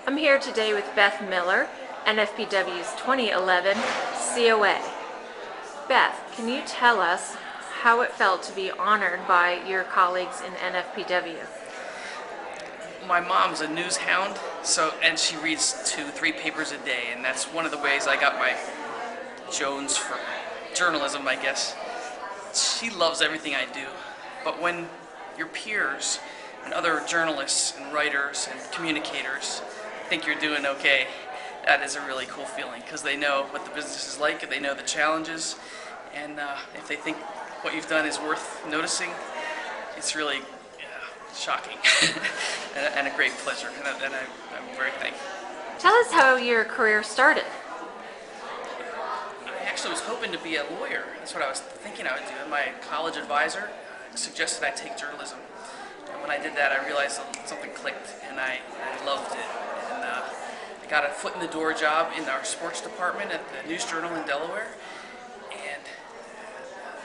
I'm here today with Beth Miller, NFPW's 2011 COA. Beth, can you tell us how it felt to be honored by your colleagues in NFPW? My mom's a news hound, and she reads 2-3 papers a day, and that's one of the ways I got my Jones for journalism, I guess. She loves everything I do, but when your peers and other journalists and writers and communicators think you're doing okay, that is a really cool feeling, because they know what the business is like, and they know the challenges, and if they think what you've done is worth noticing, it's really shocking and a great pleasure, and I'm very thankful. Tell us how your career started. I actually was hoping to be a lawyer. That's what I was thinking I would do. And my college advisor suggested I take journalism. And when I did that, I realized something clicked, and I loved it. And I got a foot in the door job in our sports department at the News Journal in Delaware. And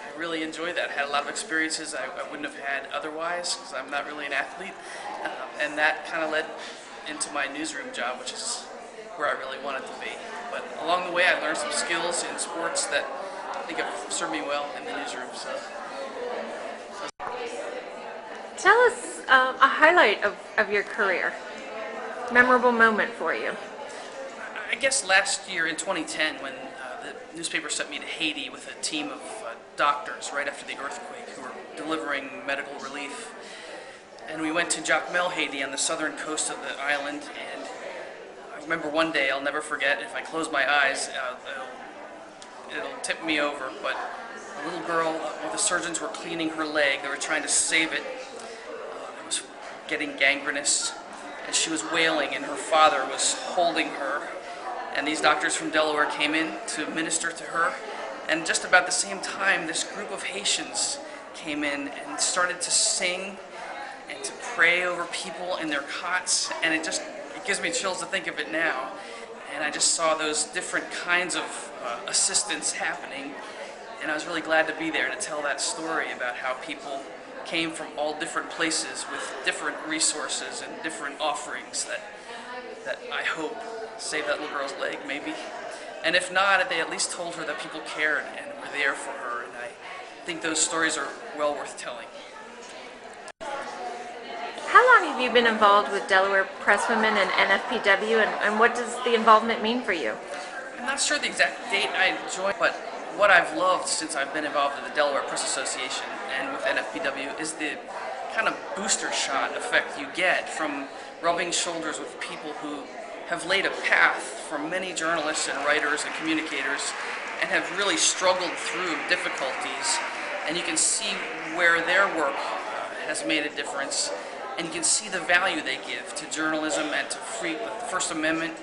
I really enjoyed that. I had a lot of experiences I wouldn't have had otherwise, because I'm not really an athlete. And that kind of led into my newsroom job, which is where I really wanted to be. But along the way, I learned some skills in sports that I think have served me well in the newsroom. Tell us a highlight of your career, memorable moment for you. I guess last year in 2010, when the newspaper sent me to Haiti with a team of doctors right after the earthquake who were delivering medical relief. And we went to Jacmel, Haiti, on the southern coast of the island, and I remember one day, I'll never forget, if I close my eyes, it'll tip me over, but a little girl, while the surgeons were cleaning her leg, they were trying to save it. It was getting gangrenous, and she was wailing, and her father was holding her. And these doctors from Delaware came in to minister to her, and just about the same time, this group of Haitians came in and started to sing and to pray over people in their cots, and it gives me chills to think of it now. And I just saw those different kinds of assistance happening, and I was really glad to be there to tell that story about how people came from all different places with different resources and different offerings that I hope saved that little girl's leg, maybe. And if not, they at least told her that people cared and were there for her, and I think those stories are well worth telling. How long have you been involved with Delaware Presswomen and NFPW, and what does the involvement mean for you? I'm not sure the exact date I joined, but what I've loved since I've been involved in the Delaware Press Association and with NFPW is the kind of booster shot effect you get from rubbing shoulders with people who have laid a path for many journalists and writers and communicators and have really struggled through difficulties, and you can see where their work has made a difference, and you can see the value they give to journalism and to the First Amendment,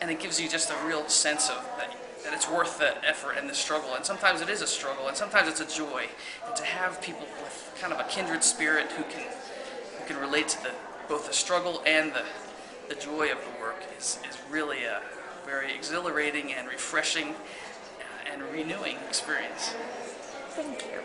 and it gives you just a real sense of that it's worth the effort and the struggle. And sometimes it is a struggle, and sometimes it's a joy. And to have people with kind of a kindred spirit who can relate to both the struggle and the joy of the work is really a very exhilarating and refreshing and renewing experience. Thank you.